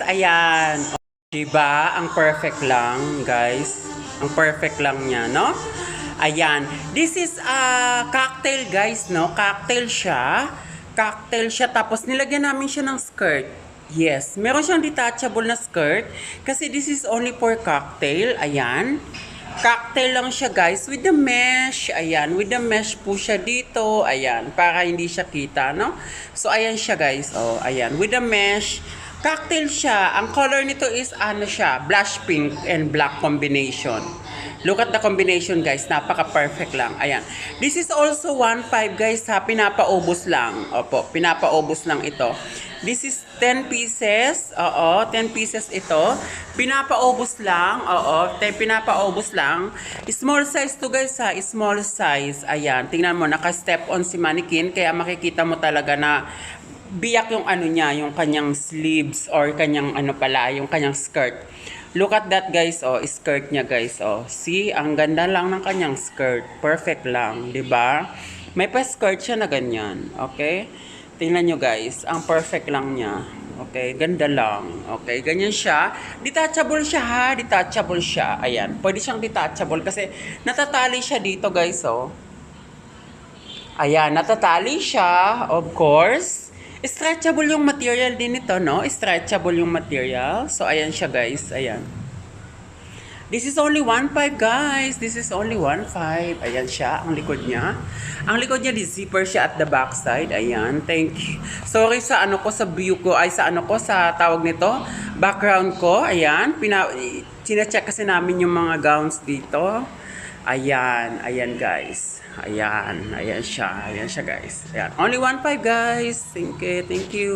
ayan. Diba? Ang perfect lang, guys. Ang perfect lang niya, no? Ayan. This is cocktail, guys, no? Cocktail siya. Cocktail siya. Tapos nilagyan namin siya ng skirt. Yes. Meron siyang detachable na skirt. Kasi this is only for cocktail. Ayan. Cocktail lang siya, guys, with the mesh. Ayan, with the mesh po siya dito. Ayan, para hindi siya kita, no? So, ayan siya, guys. Oh, ayan, with the mesh. Cocktail siya. Ang color nito is, ano siya, blush pink and black combination. Look at the combination, guys. Napaka-perfect lang. Ayan. This is also 1.5, guys, ha. Pinapaubos lang. Opo, pinapaubos lang ito. This is 10 pieces. Oo, 10 pieces ito. Pinapaubos lang. Oo, pinapaubos lang. Small size to, guys, ha. Small size. Ayan. Tingnan mo, naka-step on si mannequin. Kaya makikita mo talaga na biyak yung ano niya, yung kanyang sleeves or kanyang ano pala, yung kanyang skirt. Look at that, guys. Oh, skirt niya, guys. Oh, see, ang ganda lang ng kanyang skirt. Perfect lang, 'di ba? May pa-skirt siya na ganyan, okay? Tingnan nyo, guys. Ang perfect lang niya. Okay, ganda lang. Okay, ganyan siya. Detachable siya, ha. Detachable siya. Ayan, pwede siyang detachable kasi natatali siya dito, guys, oh. Ayan, natatali siya, of course. Stretchable yung material din ito, no? Stretchable yung material. So, ayan siya, guys. Ayan. This is only 1.5, guys. This is only 1.5. Ayan siya, ang likod niya. Ang likod niya, di zipper siya at the back side. Ayan, thank you. Sorry sa ano ko, sa view ko, ay sa ano ko, sa tawag nito, background ko. Ayan, sina-check kasi namin yung mga gowns dito. Ayan, ayan, guys. Ayan, ayan siya, guys. Ayan, only 1.5, guys. Thank you, thank you.